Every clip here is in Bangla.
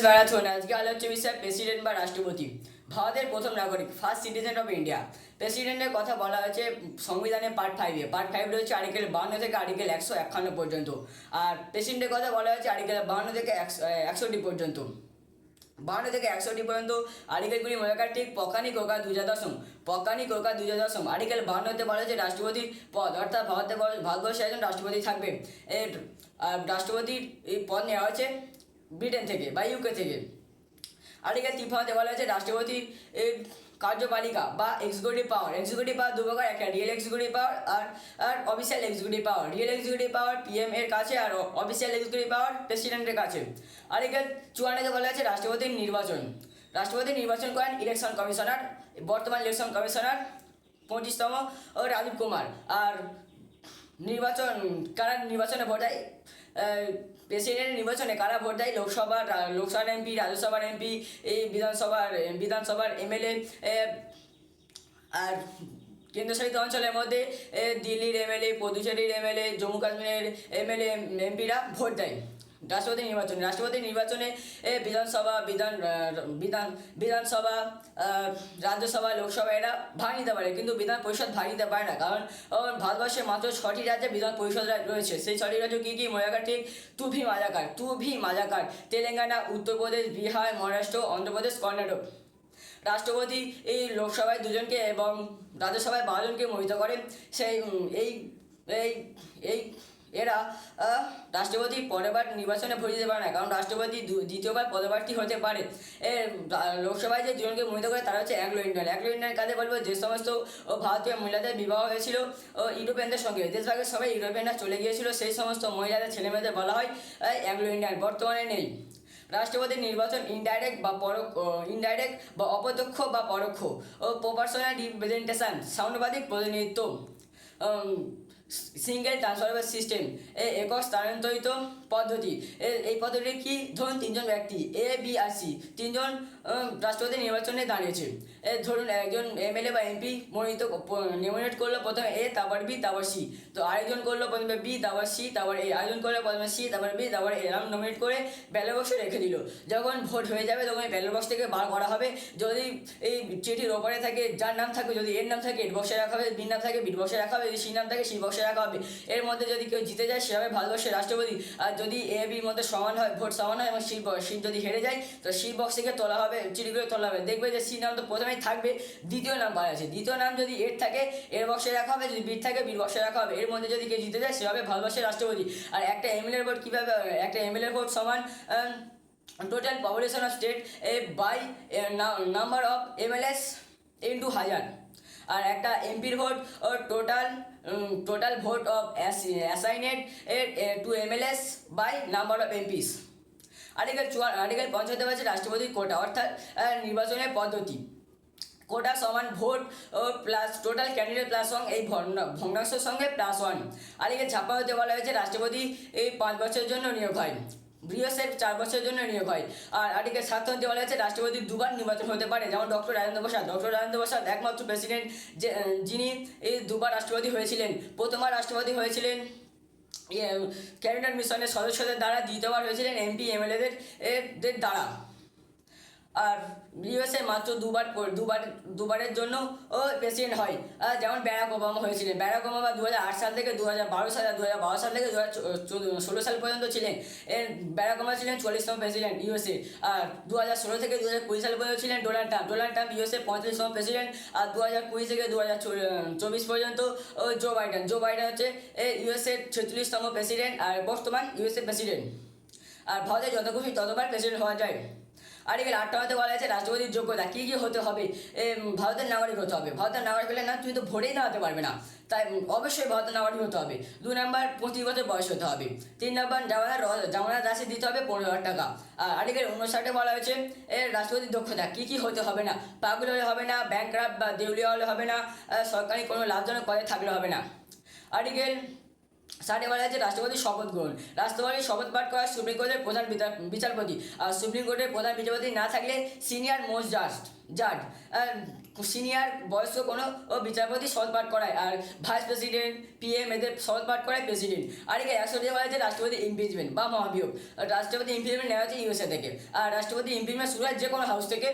ম্যারাথন আজকে আলোচ্য বিষয় প্রেসিডেন্ট বা রাষ্ট্রপতি। ভারতের প্রথম নাগরিক, ফার্স্ট সিটিজেন অফ ইন্ডিয়া। প্রেসিডেন্টের কথা বলা হয়েছে সংবিধানে পার্ট 5 রয়েছে আর্টিকেল 52 থেকে আর্টিকেল 151 পর্যন্ত। আর প্রেসিডেন্টের কথা বলা হয়েছে আর্টিকেল 52 থেকে 61 পর্যন্ত। 52 থেকে 61 পর্যন্ত আর্টিকেলগুলি মজাকার ঠিক পকানি কোকা দুজা দশম আর্টিকেল 52-তে বলা হয়েছে রাষ্ট্রপতির পদ, অর্থাৎ ভারতবর্ষে একজন রাষ্ট্রপতি থাকবে। এর রাষ্ট্রপতির এই পদ নেওয়া হয়েছে ব্রিটেন থেকে বা ইউকে থেকে। আর্টিকেল 53-তে বলা হয়েছে রাষ্ট্রপতির কার্যপালিকা বা এক্সিকিউটিভ পাওয়ার দু প্রকার, একটা রিয়েল এক্সিকিউটিভ পাওয়ার আর official executive power. Real executive power PM এর কাছে আর অফিসিয়াল এক্সিকিউটিভ পাওয়ার প্রেসিডেন্টের কাছে। আর্টিকেল 54-তে বলা হয়েছে রাষ্ট্রপতির নির্বাচন করেন ইলেকশন কমিশনার, বর্তমান ইলেকশন কমিশনার 25তম রাজীব কুমার। আর নির্বাচনে ভোট দেয় প্রেসিডেন্টের নির্বাচনে কারা ভোট দেয়? লোকসভার এমপি, রাজ্যসভার এমপি, এই বিধানসভার এমএলএ। আর কেন্দ্রশাসিত অঞ্চলের মধ্যে দিল্লির এমএলএ, পুদুচেরির এমএলএ, জম্মু কাশ্মীরের এমএলএ এমপিরা ভোট দেয় রাষ্ট্রপতি নির্বাচনে বিধানসভা, রাজ্যসভা, লোকসভা এরা ভাগ নিতে পারে, কিন্তু বিধান পরিষদ ভাগ নিতে পারে না। কারণ ভারতবর্ষে মাত্র 6টি রাজ্যে বিধান পরিষদ রয়েছে। সেই 6টি রাজ্য কী কী? মজাকার ঠিক তু ভি মাজাকার তেলেঙ্গানা, উত্তরপ্রদেশ, বিহার, মহারাষ্ট্র, অন্ধ্রপ্রদেশ, কর্ণাটক। রাষ্ট্রপতি এই লোকসভায় 2জনকে এবং রাজ্যসভায় 12জনকে মনোনীত করেন। সেই এই এই এই এরা রাষ্ট্রপতি পরেরবার নির্বাচনে ভোট দিতে পারে না, কারণ রাষ্ট্রপতি দ্বিতীয়বার পদপ্রার্থী হতে পারে। লোকসভায় যে 2জনকে মনোনীত করে তারা হচ্ছে অ্যাংলো ইন্ডিয়ান কাজে বলবো যে সমস্ত ভারতীয় মহিলাদের বিবাহ হয়েছিল ইউরোপিয়ানদের সঙ্গে, দেশভাগের সবাই ইউরোপিয়ানরা চলে গিয়েছিল, সেই সমস্ত মহিলাদের ছেলেমেয়েদের বলা হয় অ্যাংলো ইন্ডিয়ান। বর্তমানে নেই। রাষ্ট্রপতির নির্বাচন ইনডাইরেক্ট বা অপ্রত্যক্ষ বা পরোক্ষ প্রপোর্শনাল রিপ্রেজেন্টেশন, সমানুপাতিক প্রতিনিধিত্ব, সিঙ্গেল ট্রান্সফারেবল সিস্টেম, একক স্থানান্তরিত পদ্ধতি। এই পদ্ধতি কি? ধরুন 3জন ব্যক্তি এ, বি আর সি, 3জন রাষ্ট্রপতি নির্বাচনে দাঁড়িয়েছে। ধরুন একজন এমএলএ বা এমপি নমিনেট করলো প্রথমে এ, তারপর বি, তারপর সি। তো আরেকজন করলো প্রথমে বি, তারপর সি, তারপর এ। আরেকজন করলো প্রথমে সি, তারপর বি, তারপর এরকম নমিনেট করে ব্যালট বক্সে রেখে দিল। যখন ভোট হয়ে যাবে তখন এই ব্যালট বক্স থেকে বার করা হবে। যদি এই চিঠির ওপরে থাকে যার নাম থাকবে, যদি এর নাম থাকে এর বক্সে রাখা হবে, বির নাম থাকে বির বক্সে রাখা হবে, যদি সি নাম থাকে সি বক্সে রাখা হবে। এর মধ্যে যদি কেউ জিতে যায় সে হবে ভারতবর্ষের রাষ্ট্রপতি। আর যদি এ বির মধ্যে ভোট সমান হয় এবং সি যদি হেরে যায় তো সি বক্স থেকে তোলা হবে, চিঠিগুলো তোলা হবে। দেখবে যে সি নাম তো প্রথমেই থাকবে, দ্বিতীয় নাম পাওয়া আছে। দ্বিতীয় নাম যদি এর থাকে এর বক্সে রাখা হবে, যদি বির থাকে বির বক্সে রাখা হবে। এর মধ্যে যদি কেউ জিতে যায় সে হবে ভারতবর্ষের রাষ্ট্রপতি। আর একটা এমএলএর ভোট কীভাবে? একটা এমএলএর ভোট সমান total population of state by number of MLAs into 1000। আর একটা এমপির ভোট টোটাল ভোট of assigned to MLAs by number of MPs. Article 55 বলছে রাষ্ট্রপতির কোটা, অর্থাৎ নির্বাচনের পদ্ধতি। কোটা সমান ভোট প্লাস টোটাল ক্যান্ডিডেট প্লাস এই ভগ্নাংশের সঙ্গে +1। আর্টিকেল 56 বলা হয়েছে রাষ্ট্রপতি এই 5 বছরের জন্য নিয়োগ হয়, বৃহস্পতি 4 বছরের জন্য নিয়োগ হয়। আর আর্টিকেল 57 বলা হয়েছে রাষ্ট্রপতি 2বার নির্বাচন হতে পারে, যেমন ডক্টর রাজেন্দ্র প্রসাদ একমাত্র প্রেসিডেন্ট যিনি এই 2বার রাষ্ট্রপতি হয়েছিলেন। প্রথমবার রাষ্ট্রপতি হয়েছিলেন ক্যাবিনেট মিশনের সদস্যদের দ্বারা, দ্বিতীয়বার হয়েছিলেন এমপি এমএলএদের দ্বারা। আর ইউএসএ মাত্র দুবারের জন্য প্রেসিডেন্ট হয়, যেমন ব্যারাক ওবামা হয়েছিলেন। ব্যারাক ওবামা 2008 সাল থেকে 2012 সাল থেকে 2016 সাল পর্যন্ত ছিলেন। ব্যারাক ওবামা ছিলেন 40তম প্রেসিডেন্ট ইউএসএ। আর 2016 থেকে 2020 সাল পর্যন্ত ছিলেন ডোনাল্ড ট্রাম্প ইউএসএ 35তম প্রেসিডেন্ট। আর 2020 থেকে 2024 পর্যন্ত জো বাইডেন হচ্ছে ইউএসএ 46তম প্রেসিডেন্ট আর বর্তমান ইউএসএ প্রেসিডেন্ট। আর ভারতে যত খুশি ততবার প্রেসিডেন্ট হওয়া যায়। আর্টিকেল 58 বলা আছে রাষ্ট্রপতির যোগ্যতা কী কী হতে হবে? ভারতের নাগরিক হতে হবে। ভারতের নাগরিক হলে না তুমি তো ভোটেই দাঁড়াতে পারবে না, তাই অবশ্যই ভারতের নাগরিক হতে হবে। 2 নম্বর 25 বছর বয়স হতে হবে। 3 নম্বর জামানত রাশি দিতে হবে 15,000 টাকা। আর আর্টিকেল 59 বলা হয়েছে রাষ্ট্রপতির দক্ষতা কী কী হতে হবে না? পাগল হলে হবে না, ব্যাংকরাপ্ট বা দেউলিয়া হলে হবে না, সরকারি কোনো লাভজনক পদে থাকলে হবে না। আর্টিকেল ষাটে বলা হয়েছে রাষ্ট্রপতির শপথ গ্রহণ। রাষ্ট্রপতির শপথ পাঠ করা সুপ্রিম কোর্টের প্রধান বিচারপতি। আর সুপ্রিম কোর্টের প্রধান বিচারপতি না থাকলে সিনিয়র মোস্ট জাজ সিনিয়র বয়স্ক কোনো বিচারপতি শপথ পাঠ করায়। আর ভাইস প্রেসিডেন্ট, পিএম এদের শপথ পাঠ করায় প্রেসিডেন্ট। আর একে 100 বলা হয়েছে রাষ্ট্রপতি ইমপিচমেন্ট বা মহাভিয়োগ। রাষ্ট্রপতি ইমপিচমেন্ট নেওয়া হচ্ছে ইউএসএ থেকে। আর রাষ্ট্রপতি ইমপিচমেন্ট শুরু হয় যে কোনো হাউস থেকে।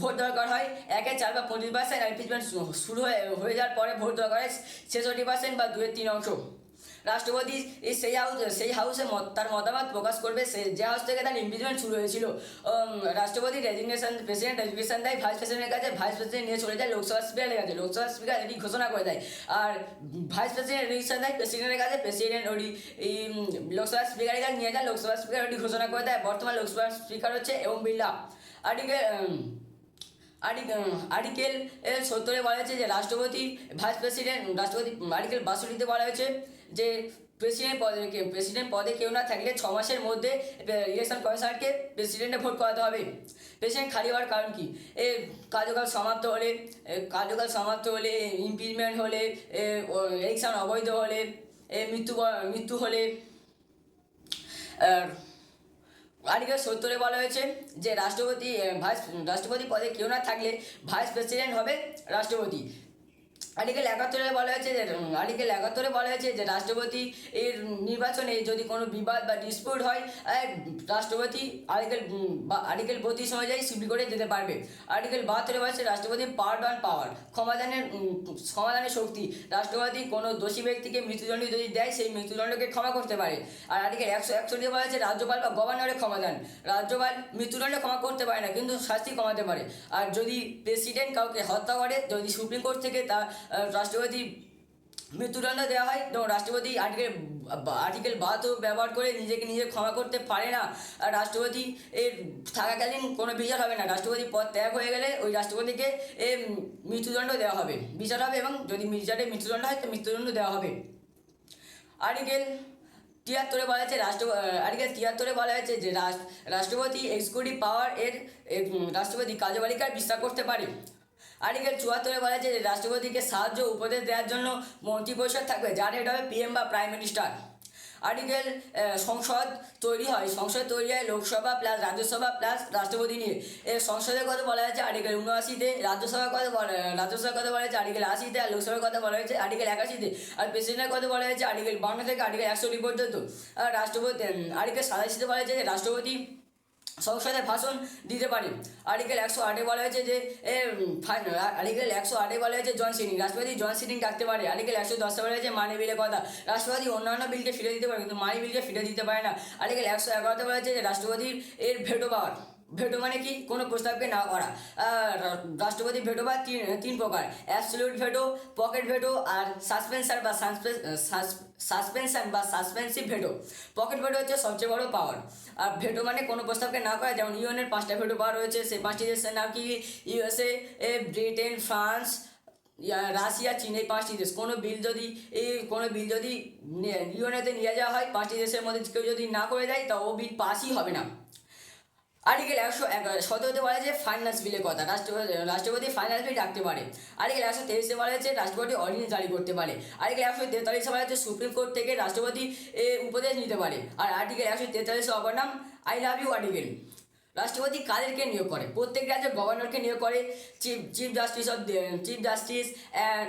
ভোট দরকার হয় 1/4 বা 25%। আর ইমপিচমেন্ট শুরু হয়ে যাওয়ার পরে ভোট দরকার হয় 66% বা 2/3 রাষ্ট্রপতি সেই হাউসে তার মতামত প্রকাশ করবে, যে হাউস থেকে তার ইমপিচমেন্ট শুরু হয়েছিল। রাষ্ট্রপতি প্রেসিডেন্ট রেজিগনেশন দেয় ভাইস প্রেসিডেন্টের কাছে, ভাইস প্রেসিডেন্ট নিয়ে চলে যায় লোকসভা স্পিকারের কাছে, লোকসভা স্পিকার এটি ঘোষণা করে দেয়। আর ভাইস প্রেসিডেন্ট রেজিগনেশন দেয় প্রেসিডেন্টের কাছে, প্রেসিডেন্ট ওটি লোকসভা স্পিকারের কাছে নিয়ে যায়, লোকসভা স্পিকার ওটি ঘোষণা করে দেয়। বর্তমান লোকসভা স্পিকার হচ্ছে ওম বিড়লা। আর্টিকেল 70 বলা হয়েছে যে রাষ্ট্রপতি ভাইস প্রেসিডেন্ট রাষ্ট্রপতি। আর্টিকেল 62 বলা হয়েছে যে প্রেসিডেন্ট পদে কেউ না থাকলে 6 মাসের মধ্যে ইলেকশন কমিশনারকে প্রেসিডেন্টে ভোট করাতে হবে। প্রেসিডেন্ট খালি হওয়ার কারণ কি? কার্যকাল সমাপ্ত হলে, ইমপিচমেন্ট হলে, ইলেকশন অবৈধ হলে, মৃত্যু হলে। আর্টিকেল 70 বলা হয়েছে যে রাষ্ট্রপতি পদে কেউ না থাকলে ভাইস প্রেসিডেন্ট হবে রাষ্ট্রপতি। আর্টিকেল 71 বলা হয়েছে যে রাষ্ট্রপতি এর নির্বাচনে যদি কোনো বিবাদ বা ডিসপিউট হয়, রাষ্ট্রপতি আর্টিকেল 32 অনুযায়ী সুপ্রিম কোর্টে যেতে পারবে। আর্টিকেল 72 বলা হয়েছে রাষ্ট্রপতির পাওয়ার সমাধানের শক্তি। রাষ্ট্রপতি কোনো দোষী ব্যক্তিকে মৃত্যুদণ্ড যদি দেয়, সেই মৃত্যুদণ্ডকে ক্ষমা করতে পারে। আর আর্টিকেল 161 বলা হয়েছে রাজ্যপাল বা গভর্নরের ক্ষমতান। রাজ্যপাল মৃত্যুদণ্ড ক্ষমা করতে পারে না, কিন্তু শাস্তি কমাতে পারে। আর যদি প্রেসিডেন্ট কাউকে হত্যা করে, যদি সুপ্রিম কোর্ট থেকে তা রাষ্ট্রপতি মৃত্যুদণ্ড দেওয়া হয়, তো রাষ্ট্রপতি আর্টিকেল 72 ব্যবহার করে নিজে ক্ষমা করতে পারে না। আর রাষ্ট্রপতি এর থাকাকালীন কোনো বিচার হবে না। রাষ্ট্রপতি পদ ত্যাগ হয়ে গেলে ওই রাষ্ট্রপতিকে মৃত্যুদণ্ড দেওয়া হবে, বিচার হবে, এবং যদি বিচারে মৃত্যুদণ্ড হয় তো মৃত্যুদণ্ড দেওয়া হবে। আর্টিকেল 73 বলা হয়েছে যে রাষ্ট্রপতি এক্সিকিউটিভ পাওয়ার রাষ্ট্রপতি কার্যপালিকার বিস্তার করতে পারে। আর্টিকেল 74 বলা হয়েছে যে রাষ্ট্রপতিকে সাহায্য উপদেশ দেওয়ার জন্য মন্ত্রিপরিষদ থাকবে, যার হেড হবে পিএম বা প্রাইম মিনিস্টার। আর্টিকেল সংসদ তৈরি হয় লোকসভা প্লাস রাজ্যসভা প্লাস রাষ্ট্রপতি নিয়ে। সংসদের কথা বলা হয়েছে আর্টিকেল 79, রাজ্যসভার কথা বলা হয়েছে আর্টিকেল 80, আর লোকসভার কথা বলা হয়েছে আর্টিকেল 81। আর প্রেসিডেন্টের কথা বলা হয়েছে আর্টিকেল 52 থেকে আর্টিকেল 100 পর্যন্ত। আর রাষ্ট্রপতি আর্টিকেল 87 বলা হয়েছে যে রাষ্ট্রপতি সংসদে ভাষণ দিতে পারে। আর্টিকেল 108 বলা হয়েছে যে জন সিটিং, রাষ্ট্রপতি জন সিটিং ডাকতে পারে। আর্টিকেল 110 বলা হয়েছে মানি বিলের কথা, রাষ্ট্রপতি অন্যান্য বিলকে ফিরে দিতে পারে, কিন্তু মানি বিলকে ফিরে দিতে পারে না। আর্টিকেল 111 বলা হয়েছে যে রাষ্ট্রপতির ভেটো পাওয়ার। ভেটো মানে কি? কোনো প্রস্তাবকে না করা। রাষ্ট্রপতি ভেটো পাওয়ার তিন প্রকার: অ্যাবসলিউট ভেটো, পকেট ভেটো, আর সাসপেন্সিভ ভেটো। পকেট ভেটো হচ্ছে সবচেয়ে বড় পাওয়ার। আর ভেটো মানে কোনো প্রস্তাবকে না করা। যেমন ইউএনের 5টা ভেটো পাওয়ার রয়েছে, সেই 5টি দেশের নাম কি? ইউএসএ, ব্রিটেন, ফ্রান্স, রাশিয়া, চীন। এই 5টি দেশ। কোনো বিল যদি ইউএনএতে নিয়ে যাওয়া হয়, 5টি দেশের মধ্যে কেউ যদি না করে দেয়, তা ও বিল পাসই হবে না। আর্টিকেল 117 বলা হয়েছে ফাইন্যান্স বিলের কথা, রাষ্ট্রপতি ফাইন্যান্স বিল ডাকতে পারে। আর্টিকেল 123 বলা হয়েছে রাষ্ট্রপতি অর্ডিন্যান্স জারি করতে পারে। আর্টিকেল 143 বলা হয়েছে সুপ্রিম কোর্ট থেকে রাষ্ট্রপতি উপদেশ নিতে পারে। আর আর্টিকেল 143 অপর নাম আই লাভ ইউ আর্টিকেল। রাষ্ট্রপতি কাদেরকে নিয়োগ করে? প্রত্যেক রাজ্যের গভর্নরকে নিয়োগ করে, চিফ জাস্টিস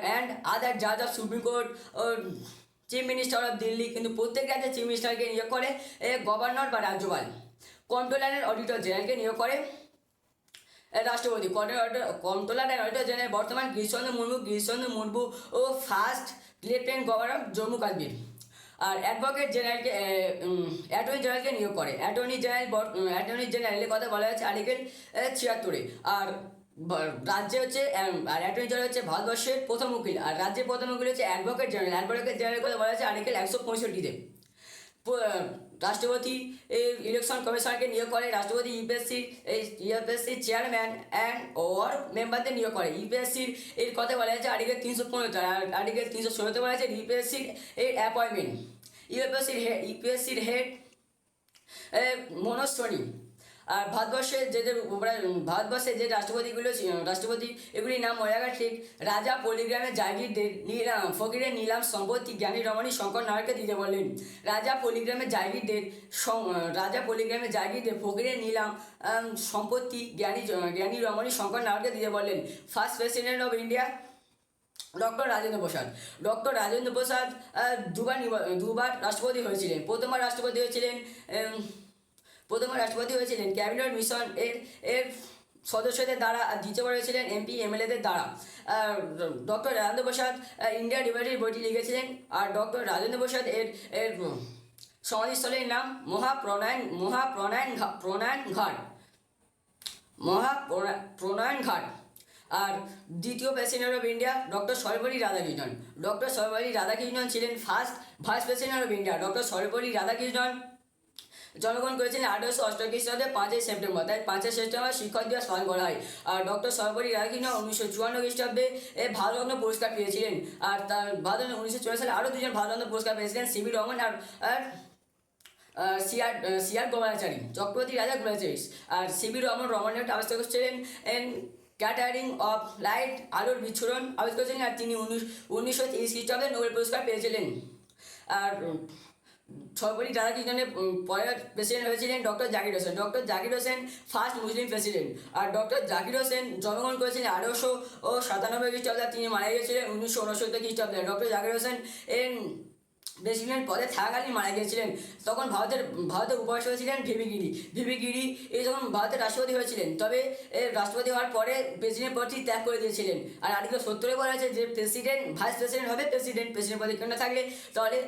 অ্যান্ড আদার জাজ of supreme court, chief minister of Delhi. কিন্তু প্রত্যেক রাজ্যের চিফ মিনিস্টারকে নিয়োগ করে গভর্নর বা রাজ্যপাল। কন্ট্রোলার অ্যান্ড অডিটর জেনারেলকে নিয়োগ করে রাষ্ট্রপতি। কন্ট্রোলার অ্যান্ড অডিটর জেনারেল বর্তমান গিরিশচন্দ্র মুর্মু ও first lieutenant governor Jammu Kashmir. আর অ্যাডভোকেট জেনারেলকে অ্যাটর্নি জেনারেলকে নিয়োগ করে। অ্যাটর্নি জেনারেলের কথা বলা হয়েছে আর্টিকেল 76। আর রাজ্যে হচ্ছে অ্যাটর্নি জেনারেল হচ্ছে ভারতবর্ষের প্রথম উকিল। আর রাজ্যের প্রথম উকিল হচ্ছে অ্যাডভোকেট জেনারেল কথা বলা হয়েছে আর্টিকেল 165। রাষ্ট্রপতি ইলেকশন কমিশনারকে নিয়োগ করে। রাষ্ট্রপতি ইউপিএসসি চেয়ারম্যান ওর মেম্বারদের নিয়োগ করে। ইউপিএসসির এর কথা বলা হয়েছে আর্টিকেল 315। আর আর্টিকেল 316 বলা হয়েছে ইউপিএসসির এর অ্যাপয়েন্টমেন্ট। ইউপিএসসির হেড মনোজ সোনি। আর ভারতবর্ষের যে রাষ্ট্রপতি এগুলির নাম মনে রাখা ঠিক: রাজা পলিগ্রামের জাগিরদের ফকিরের নিলাম সম্পত্তি জ্ঞানী রমণী শঙ্কর নারায়ণকে দিতে বললেন। রাজা পলিগ্রামের জাগিরদের ফকিরের নিলাম সম্পত্তি জ্ঞানী রমণী শঙ্কর নারায়ণকে দিতে বললেন। First president of India doctor Rajendra Prasad. দুবার রাষ্ট্রপতি হয়েছিলেন। প্রথমবার রাষ্ট্রপতি হয়েছিলেন ক্যাবিনেট মিশন এর সদস্যদের দ্বারা, আর দ্বিতীয়বার হয়েছিলেন এমপি এমএলএদের দ্বারা। ডক্টর রাজেন্দ্র প্রসাদ ইন্ডিয়া ডিভাইডেড বইটি লিখেছিলেন। আর ডক্টর রাজেন্দ্র প্রসাদ এর সমাধিস্থলের নাম মহাপ্রণয়ন ঘাট। আর দ্বিতীয় president of India doctor Sarvepalli Radhakrishnan ছিলেন first vice president of India. Doctor Sarvepalli Radhakrishnan জন্মগ্রহণ করেছিলেন 1888 খ্রিস্টাব্দে 5ই সেপ্টেম্বর, তাই 5ই সেপ্টেম্বর শিক্ষক দিবস পালন করা হয়। আর ডক্টর সর্বপল্লী রাধাকৃষ্ণন 1954 খ্রিস্টাব্দে ভারতরত্ন পুরস্কার পেয়েছিলেন। আর তার 1954 সালে আরও দুজন ভারতরত্ন পুরস্কার পেয়েছিলেন, সিভি রমন আর সিআর গোপালাচারী, চক্রবর্তী রাজা গোপালাচারী। আর সিভি রমনের আবিষ্কার করেছিলেন ক্যাটারিং অফ লাইট, আলোর বিচ্ছুরণ আবিষ্কার করেছিলেন। আর তিনি 1930 খ্রিস্টাব্দে নোবেল পুরস্কার পেয়েছিলেন। আর সর্বপল্লী রাধাকৃষ্ণনের পরের প্রেসিডেন্ট হয়েছিলেন doctor Zakir Hussain. Doctor Zakir Hussain first Muslim president. আর ডক্টর জাকির হোসেন জন্মগ্রহণ করেছিলেন 1897 খ্রিস্টাব্দে, তিনি মারা গিয়েছিলেন 1969 খ্রিস্টাব্দে। ডক্টর জাকির হোসেন প্রেসিডেন্ট পদে থাকাকালীন মারা গিয়েছিলেন। তখন ভারতের উপরাষ্ট্রপতি ছিলেন ভিভি গিরি যখন ভারতের রাষ্ট্রপতি হয়েছিলেন, তবে রাষ্ট্রপতি হওয়ার পরে প্রেসিডেন্ট পদটি ত্যাগ করে দিয়েছিলেন। আর আর্টিকেল 70-এ বলা আছে যে ভাইস প্রেসিডেন্ট হবে প্রেসিডেন্ট পদে কেউ না থাকলে, তাহলে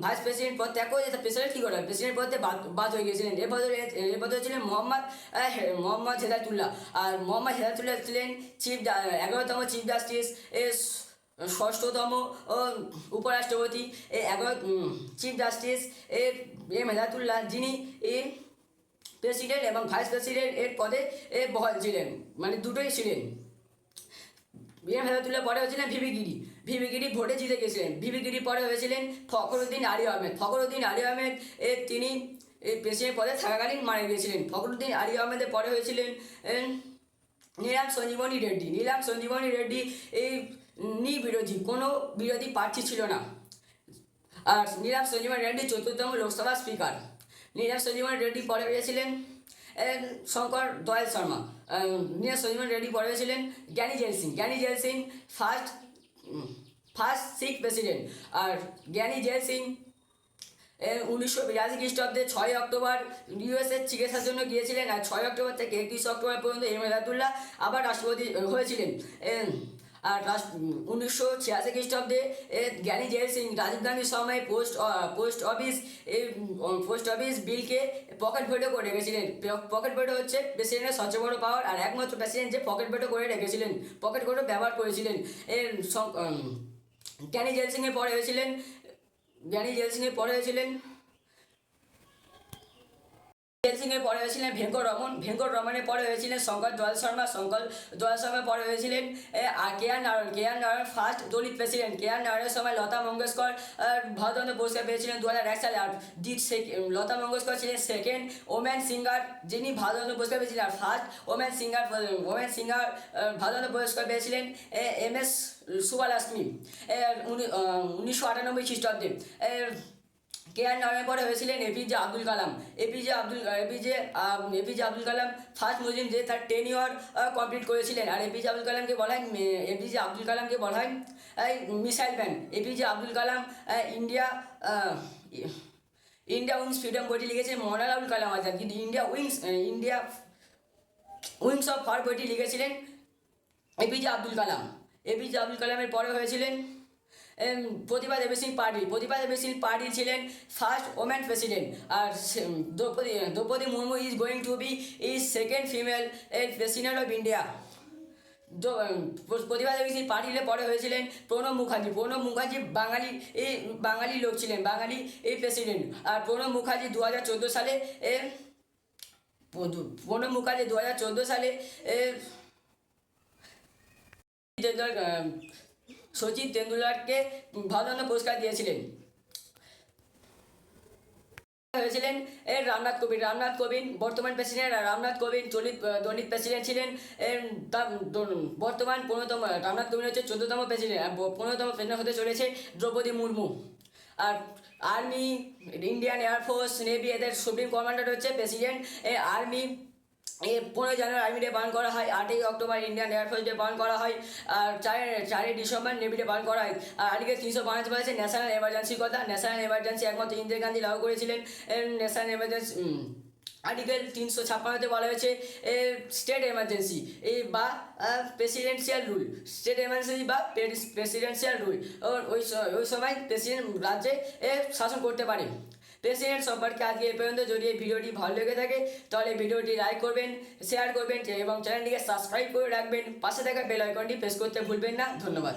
ভাইস প্রেসিডেন্ট পদ ত্যাগ করে প্রেসিডেন্ট কী করে প্রেসিডেন্ট পদে বাদ হয়ে গিয়েছিলেন। এর পদে ছিলেন মোহাম্মদ হেদায়তুল্লাহ। আর মোহাম্মদ হেদায়তুল্লাহ ছিলেন 11তম চিফ জাস্টিস, ষষ্ঠতম উপরাষ্ট্রপতি। চিফ জাস্টিস হেদায়তুল্লাহ, যিনি প্রেসিডেন্ট এবং ভাইস প্রেসিডেন্ট এর পদে বহাল ছিলেন, মানে দুটোই ছিলেন। হেদায়তুল্লাহ পরে হয়েছিলেন ভিভি গিরি ভোটে জিতে গেছিলেন। ভিভি গিরি পরে হয়েছিলেন ফখরুদ্দিন আলী আহমেদ। তিনি প্রেসিডেন্ট পদে থাকাকালীন মারা গিয়েছিলেন। ফখরুদ্দিন আলী আহমেদের পরে হয়েছিলেন নীলাম সঞ্জীবনী রেড্ডি। এই নির্বিরোধী, কোনো বিরোধী প্রার্থী ছিল না। আর নীলাম সঞ্জীবনী রেড্ডি 4র্থতম লোকসভা স্পিকার। নীলাম সঞ্জীবনী রেড্ডি পরে হয়েছিলেন শঙ্কর দয়াল শর্মা। নীলাম সঞ্জীবনী রেড্ডি পরে হয়েছিলেন জ্ঞানী জেল সিং ফার্স্ট শিখ প্রেসিডেন্ট। আর জ্ঞানী জেল সিং 1982 খ্রিস্টাব্দে 6 অক্টোবর ইউএসএ চিকিৎসার জন্য গিয়েছিলেন। আর 6 অক্টোবর থেকে 31 অক্টোবর পর্যন্ত হেদায়তুল্লাহ আবার রাষ্ট্রপতি হয়েছিলেন। আর 1986 খ্রিস্টাব্দে জ্ঞানী জেল সিং রাজীব গান্ধীর সময় পোস্ট অফিস বিলকে পকেট ভেটো করে রেখেছিলেন। পকেট ভেটো হচ্ছে প্রেসিডেন্টের সবচেয়ে বড় পাওয়ার, আর একমাত্র প্রেসিডেন্ট যে পকেট ভেটো করে রেখেছিলেন, পকেট ভেটো ব্যবহার করেছিলেন। জ্ঞানী জেল সিংয়ের পরে হয়েছিলেন ভেঙ্কট রমনের পরে হয়েছিলেন শঙ্কর দয়াল শর্মা পরে হয়েছিলেন কে আর নারায়ণ ফার্স্ট দলিত প্রেসিডেন্ট। কে আর নারায়ণের সময় লতা মঙ্গেশকর ভারতরত্ন পুরস্কার পেয়েছিলেন 2001 সালে। আর লতা মঙ্গেশকর ছিলেন সেকেন্ড ওম্যান সিঙ্গার যিনি ভারতরত্ন পুরস্কার পেয়েছিলেন। আর ফার্স্ট ওম্যান সিঙ্গার ভারতরত্ন পুরস্কার পেয়েছিলেন MS সুব্বালক্ষ্মী 1998 খ্রিস্টাব্দে। কে আর নারায়ণের পরে হয়েছিলেন এপিজে আব্দুল কালাম ফার্স্ট মুসলিম যে তার 10 ইয়ার কমপ্লিট করেছিলেন। আর এপিজে আব্দুল কালামকে বলা হয় missile man. APJ Abdul Kalam India wings freedom বইটি লিখেছেন মৌলানা আবুল কালাম আজাদ, কিন্তু ইন্ডিয়া উইংস অফ ফায়ার বইটি লিখেছিলেন এপিজে আব্দুল কালামের পরে হয়েছিলেন প্রতিভা দেবী সিং পাটিল ছিলেন ফার্স্ট ওমেন প্রেসিডেন্ট। আর Draupadi Murmu is going to be second female president of India. Pratibha Devi Singh পাটিলের পরে হয়েছিলেন প্রণব মুখার্জি বাঙালি লোক ছিলেন, বাঙালি প্রেসিডেন্ট। আর প্রণব মুখার্জি 2014 সালে সচিন তেন্ডুলকরকে ভারতরত্ন পুরস্কার দিয়েছিলেন। হয়েছিলেন রামনাথ কোবিন্দ বর্তমান প্রেসিডেন্ট রামনাথ কোবিন্দ দলিত প্রেসিডেন্ট ছিলেন। বর্তমান 15তম রামনাথ কোবিন্দ হচ্ছে 14তম প্রেসিডেন্ট, 15তম প্রেসিডেন্ট হতে চলেছে দ্রৌপদী মুর্মু। আর আর্মি, ইন্ডিয়ান এয়ারফোর্স, নেভি এদের সুপ্রিম কমান্ডার হচ্ছে প্রেসিডেন্ট। আর্মি 15 জানুয়ারি আর্মি ডে পালন করা হয়, 8ই অক্টোবর ইন্ডিয়ান এয়ারফোর্স ডে পালন করা হয়, আর 4ই ডিসেম্বর নেভি ডে পালন করা হয়। আর আর্টিকেল 352 বলেছে ন্যাশনাল এমার্জেন্সির কথা। ন্যাশনাল এমার্জেন্সি একমাত্র ইন্দিরা গান্ধী লাগু করেছিলেন। ন্যাশনাল এমার্জেন্সি আর্টিকেল 356-তে বলা হয়েছে স্টেট এমার্জেন্সি বা প্রেসিডেন্সিয়াল রুল, স্টেট এমার্জেন্সি বা প্রেসিডেন্সিয়াল রুল। ওই সময় প্রেসিডেন্ট রাজ্যে শাসন করতে পারে। প্রেসিডেন্ট সম্পর্কে আজকে এই পর্যন্ত। যদি এই ভিডিওটি ভালো লেগে থাকে তাহলে ভিডিওটি লাইক করবেন, শেয়ার করবেন এবং চ্যানেলটিকে সাবস্ক্রাইব করে রাখবেন। পাশে থাকা বেল আইকনটি প্রেস করতে ভুলবেন না। ধন্যবাদ।